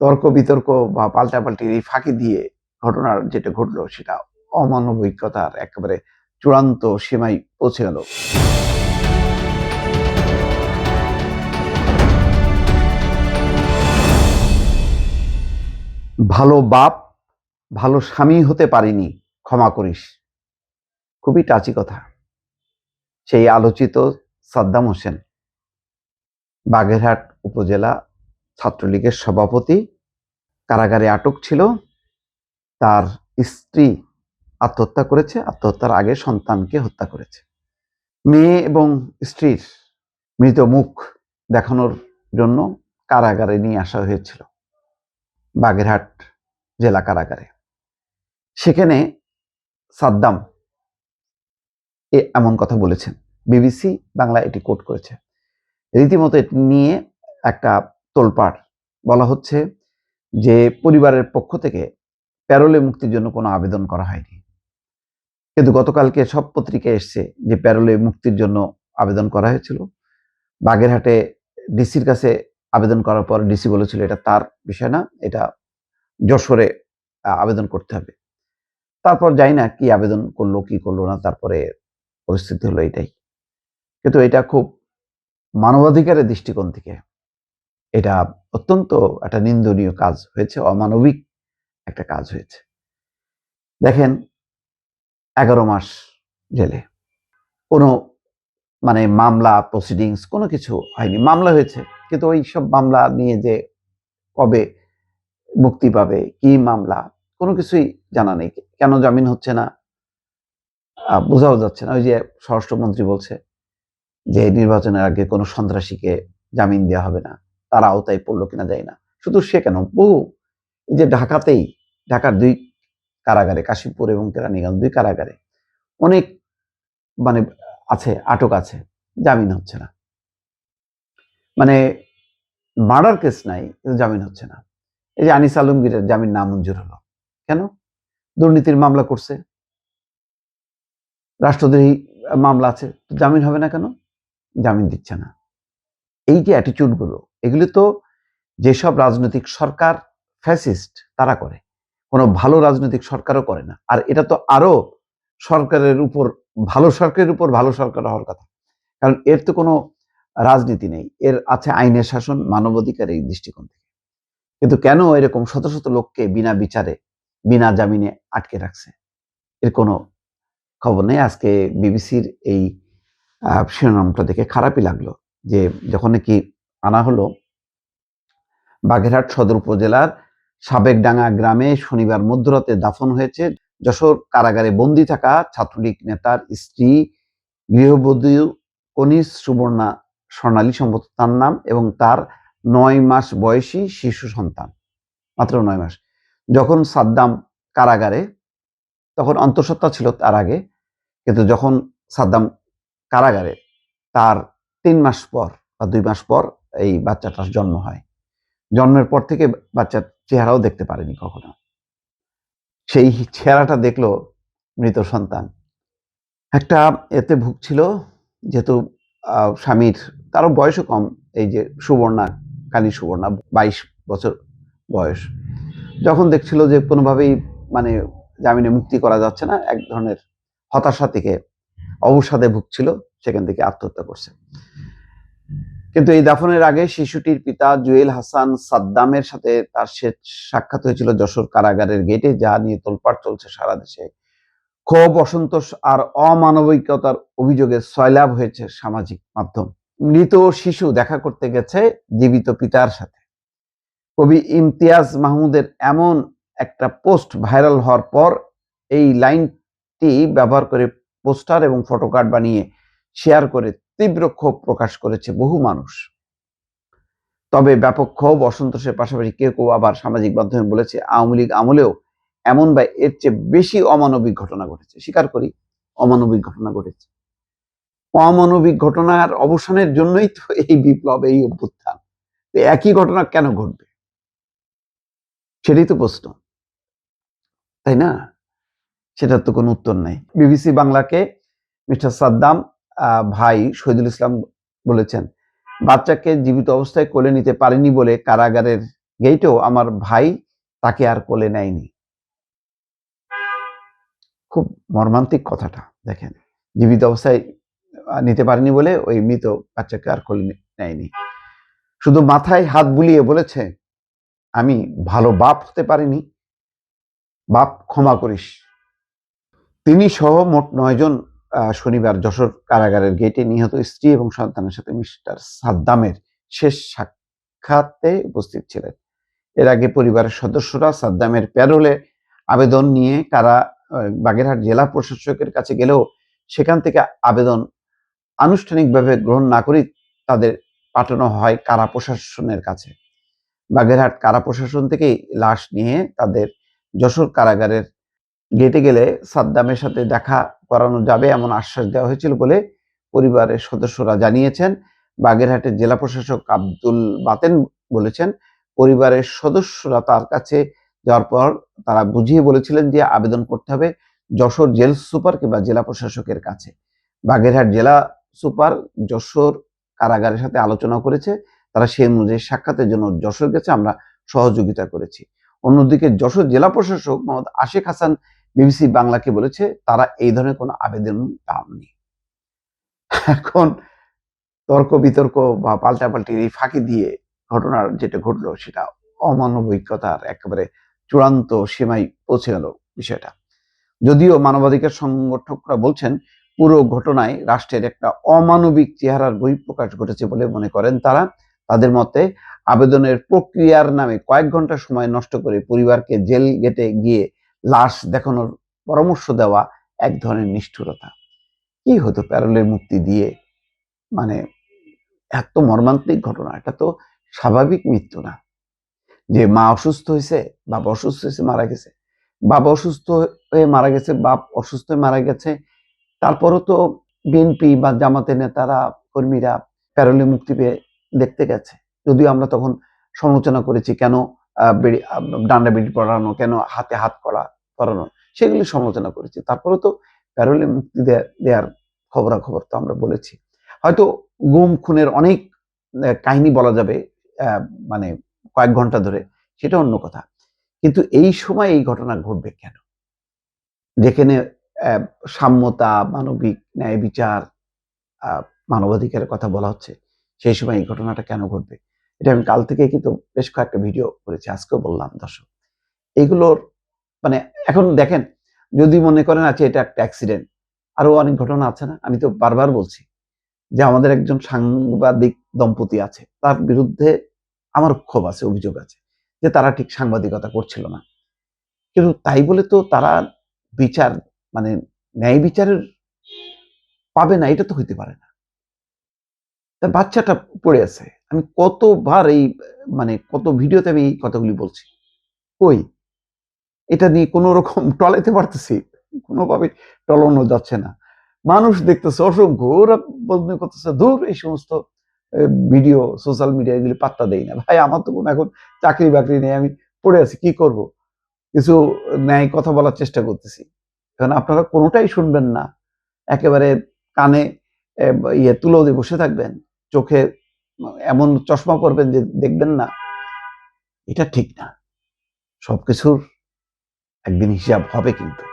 তর্ক বিতর্ক বা পাল্টাপাল্টির এই ফাঁকি দিয়ে ঘটনার যেটা ঘটলো সেটা অমানবিকতার একেবারে চূড়ান্ত সীমায় পৌঁছে গেল। ভালো বাপ, ভালো স্বামী হতে পারিনি, ক্ষমা করিস। খুবই টাচি কথা। সেই আলোচিত সাদ্দাম হোসেন, বাগেরহাট উপজেলা ছাত্রলীগের সভাপতি, কারাগারে আটক ছিল। তার স্ত্রী আত্মহত্যা করেছে, আত্মহত্যার আগে সন্তানকে হত্যা করেছে। মেয়ে এবং স্ত্রীর মৃত মুখ দেখানোর জন্য কারাগারে নিয়ে আসা হয়েছিল, বাগেরহাট জেলা কারাগারে। সেখানে সাদ্দাম এমন কথা বলেছেন, বিবিসি বাংলা এটি কোট করেছে। রীতিমতো এটি নিয়ে একটা তোলপাড়। বলা হচ্ছে যে পরিবারের পক্ষ থেকে প্যারোলে মুক্তির জন্য কোনো আবেদন করা হয়নি, কিন্তু গতকালকে সব পত্রিকায় এসছে যে প্যারোলে মুক্তির জন্য আবেদন করা হয়েছিল। বাগেরহাটে ডিসির কাছে আবেদন করার পর ডিসি বলেছিল এটা তার বিষয় না, এটা যশোরে আবেদন করতে হবে। তারপর যাই না কি আবেদন করলো কি করলো না, তারপরে পরিস্থিতি হলো এটাই। কিন্তু এটা খুব মানবাধিকারের দৃষ্টিকোণ থেকে এটা অত্যন্ত একটা নিন্দনীয় কাজ হয়েছে, অমানবিক একটা কাজ হয়েছে। দেখেন, 11 মাস জেলে, কোনো মানে মামলা প্রসিডিংস কোনো কিছু হয়নি। মামলা হয়েছে, কিন্তু ওই সব মামলা নিয়ে যে কবে মুক্তি পাবে, কি মামলা, কোনো কিছুই জানা নেই। কেন জামিন হচ্ছে না বোঝাও যাচ্ছে না। ওই যে স্বরাষ্ট্রমন্ত্রী বলছে যে নির্বাচনের আগে কোনো সন্ত্রাসীকে জামিন দেওয়া হবে না, তারা আওতায় পড়লো কিনা যায় না। শুধু সে কেন, বহু এই যে ঢাকাতেই, ঢাকার 2 কারাগারে, কাশিমপুর এবং কেরানীগঞ্জ 2 কারাগারে অনেক মানে আছে, আটক আছে, জামিন হচ্ছে না। মানে মার্ডার কেস নাই, কিন্তু জামিন হচ্ছে না। এই যে আনিস আলমগীরের জামিন নামঞ্জুর হলো কেন? দুর্নীতির মামলা করছে, রাষ্ট্রদ্রোহী মামলা আছে, জামিন হবে না কেন? জামিন দিচ্ছে না। এই যে অ্যাটিটিউড গুলো, এগুলো তো যেসব রাজনৈতিক সরকার ফ্যাসিস্ট তারা করে, কোনো ভালো রাজনৈতিক সরকারও করে না। আর এটা তো আরো সরকারের উপর, ভালো সরকারের উপর ভালো সরকার হওয়ার কথা, কারণ এর তো কোনো রাজনীতি নেই, এর আছে আইনের শাসন, মানবাধিকার, এই দৃষ্টিকোণ থেকে। কিন্তু কেন এরকম শত শত লোককে বিনা বিচারে বিনা জামিনে আটকে রাখছে, এর কোনো খবর নেই। আজকে বিবিসির এই শিরোনামটা দেখে খারাপই লাগলো, যে যখন নাকি আনা হলো বাগেরহাট সদর উপজেলার সাবেকডাঙ্গা গ্রামে শনিবার মধ্যরাতে দাফন হয়েছে যশোর কারাগারে বন্দী থাকা ছাত্রলীগ নেতার স্ত্রী গৃহবধূ কনিজ সুবর্ণা স্বর্ণালী সম্ভবত তার নাম, এবং তার 9 মাস বয়সী শিশু সন্তান, মাত্র 9 মাস। যখন সাদ্দাম কারাগারে, তখন অন্তঃসত্ত্বা ছিল তার আগে, কিন্তু যখন সাদ্দাম কারাগারে, তার 3 মাস পর বা 2 মাস পর এই বাচ্চাটার জন্ম হয়। জন্মের পর থেকে বাচ্চার চেহারাও দেখতে পারেনি কখনো। সেই চেহারাটা দেখলো মৃত সন্তান। একটা এতে ভুগছিল, যেহেতু স্বামীর, তারও বয়সও কম, এই যে সুবর্ণা, কালী সুবর্ণা, 22 বছর বয়স। যখন দেখছিল যে কোনোভাবেই মানে জামিনে মুক্তি করা যাচ্ছে না, এক ধরনের হতাশা থেকে, অবসাদে ভুগছিল, সেখান থেকে আত্মহত্যা করছে। কিন্তু এই দাফনের আগে শিশুটির পিতা জুয়েল হাসান সাদ্দামের সাথে তার শেষ সাক্ষাৎ হয়েছিল যশোর কারাগারের গেটে, যা নিয়ে তোলপাড় চলছে সারা দেশে। ক্ষোভ, অসন্তোষ আর অমানবিকতার অভিযোগে সয়লাব হয়েছে সামাজিক মাধ্যম। মৃত শিশু দেখা করতে গেছে জীবিত পিতার সাথে। কবি ইমতিয়াজ মাহমুদের এমন একটা পোস্ট ভাইরাল হওয়ার পর এই লাইনটি ব্যবহার করে পোস্টার এবং ফটোকার্ড বানিয়ে শেয়ার করে তীব্র ক্ষোভ প্রকাশ করেছে বহু মানুষ। তবে ব্যাপক ক্ষোভ, অসন্তোষের পাশাপাশি কেউ কেউ আবার সামাজিক মাধ্যমে বলেছে আওয়ামী লীগ আমলেও এমন বা এর চেয়ে বেশি অমানবিক ঘটনা ঘটেছে। স্বীকার করি, অমানবিক ঘটনা ঘটেছে। অমানবিক ঘটনার অবসানের জন্যই তো এই বিপ্লব, এই অভ্যুত্থান। একই ঘটনা কেন ঘটবে, সেটাই তো প্রশ্ন, তাই না? সেটার তো কোনো উত্তর নাই। বিবিসি বাংলাকে মিস্টার সাদ্দাম ভাই শহীদুল ইসলাম বলেছেন, বাচ্চাকে জীবিত অবস্থায় কোলে নিতে পারেনি বলে কারাগারের গেটেও আমার ভাই তাকে আর কোলে নেয়নি। খুব মর্মান্তিক কথাটা দেখেন, জীবিত অবস্থায় নিতে পারেনি বলে ওই মৃত বাচ্চাকে আর কোলে নেয়নি। শুধু মাথায় হাত বুলিয়ে বলেছে, আমি ভালো বাপ হতে পারিনি, বাপ ক্ষমা করিস। তিনি সহ মোট 9 জন শনিবার যশোর কারাগারের গেটে নিহত স্ত্রী এবং সন্তানের সাথে মিস্টার সাদ্দামের শেষ সাক্ষাতে উপস্থিত ছিলেন। এর আগে পরিবারের সদস্যরা সাদ্দামের প্যারোলে আবেদন নিয়ে বাগেরহাট জেলা প্রশাসকের কাছে গেলেও সেখান থেকে আবেদন আনুষ্ঠানিকভাবে গ্রহণ না করে তাদের পাঠানো হয় কারা প্রশাসনের কাছে। বাগেরহাট কারা প্রশাসন থেকেই লাশ নিয়ে তাদের যশোর কারাগারের গেটে গেলে সাদ্দামের সাথে দেখা করানো যাবে এমন আশ্বাস দেওয়া হয়েছিল বলে পরিবারের সদস্যরা জানিয়েছেন। বাগেরহাটের জেলা প্রশাসক আব্দুল বাতেন বলেছেন, পরিবারের সদস্যরা তার কাছে যাওয়ার পর তারা বুঝিয়ে বলেছিলেন যে আবেদন করতে হবে যশোর জেল সুপার কিংবা জেলা প্রশাসকের কাছে। বাগেরহাট জেলা সুপার যশোর কারাগারের সাথে আলোচনা করেছে, তারা সেই অনুযায়ী সাক্ষাতের জন্য যশোর গেছে, আমরা সহযোগিতা করেছি। অন্যদিকে যশোর জেলা প্রশাসক মোহাম্মদ আশিক হাসান বিবিসি বাংলাকে বলেছে তারা এই ধরনের কোনো আবেদন পাননি। এখন তর্ক বিতর্ক বা পাল্টাপাল্টির এই ফাঁকি দিয়ে ঘটনার যেটা ঘটলো সেটা অমানবিকতার একেবারে চূড়ান্ত সীমায় পৌঁছে গেল বিষয়টা। যদিও মানবাধিকার সংগঠকরা বলছেন পুরো ঘটনায় রাষ্ট্রের একটা অমানবিক চেহারার বহিঃপ্রকাশ ঘটেছে বলে মনে করেন তারা। তাদের মতে আবেদনের প্রক্রিয়ার নামে কয়েক ঘন্টা সময় নষ্ট করে পরিবারকে জেল গেটে গিয়ে লাশ দেখানোর পরামর্শ দেওয়া এক ধরনের নিষ্ঠুরতা। কি হতো প্যারোলে মুক্তি দিয়ে? মানে এত মর্মান্তিক ঘটনা, এটা তো স্বাভাবিক মৃত্যু না। যে মা অসুস্থ হয়েছে, বাবা অসুস্থ হয়েছে, মারা গেছে, বাবা অসুস্থ হয়ে মারা গেছে, বাপ অসুস্থ হয়ে মারা গেছে, তারপরও তো বিএনপি বা জামাতের নেতারা কর্মীরা প্যারোলে মুক্তি পেয়ে দেখতে গেছে। যদিও আমরা তখন সমালোচনা করেছি, কেন ডান্ডা বিড়ি পড়ানো, কেন হাতে হাত পরানো, সেগুলি সমালোচনা করেছি। তারপরেও তো প্যারোলে মুক্তি দেওয়ার খবরাখবর তো আমরা বলেছি। হয়তো গুম খুনের অনেক কাহিনী বলা যাবে মানে কয়েক ঘন্টা ধরে, সেটা অন্য কথা। কিন্তু এই সময় এই ঘটনা ঘটবে কেন? যেখানে সাম্যতা, মানবিক ন্যায় বিচার, মানবাধিকারের কথা বলা হচ্ছে, সেই সময় এই ঘটনাটা কেন ঘটবে? এটা আমি কাল থেকে কিন্তু বেশ কয়েকটা ভিডিও করেছি, আজকেও বললাম দর্শক। এগুলোর মানে এখন দেখেন, যদি মনে করেন আছে এটা একটা অ্যাক্সিডেন্ট, আরো অনেক ঘটনা আছে না? আমি তো বারবার বলছি যে আমাদের একজন সাংবাদিক দম্পতি আছে, তার বিরুদ্ধে আমার ক্ষোভ আছে, অভিযোগ আছে যে তারা ঠিক সাংবাদিকতা করছিল না। কিন্তু তাই বলে তো তারা বিচার মানে ন্যায় বিচারের পাবে না, এটা তো হইতে পারে না। তার বাচ্চাটা পড়ে আছে। আমি কতবার এই মানে কত ভিডিওতে আমি এই কথাগুলি বলছি। কই? এটা নিয়ে কোন রকম টলাইতে পারতেছি? কোনোভাবে টলানো যাচ্ছে না। মানুষ দেখতেছে অসংখ্য, ওরা মনে করতেছে ধুর এই সমস্ত ভিডিও সোশ্যাল মিডিয়া এগুলি পাত্তা দেই না। ভাই আমার তো কোনো এখন চাকরি বাকরি নেই, আমি পড়ে আছি, কি করব? কিছু ন্যায় কথা বলার চেষ্টা করতেছি। এখন আপনারা কোনোটাই শুনবেন না। একেবারে কানে তুলো দিয়ে বসে থাকবেন, চোখে এমন চশমা পরবেন যে দেখবেন না। এটা ঠিক না। সবকিছুর একদিন হিসাব হবে কিন্তু।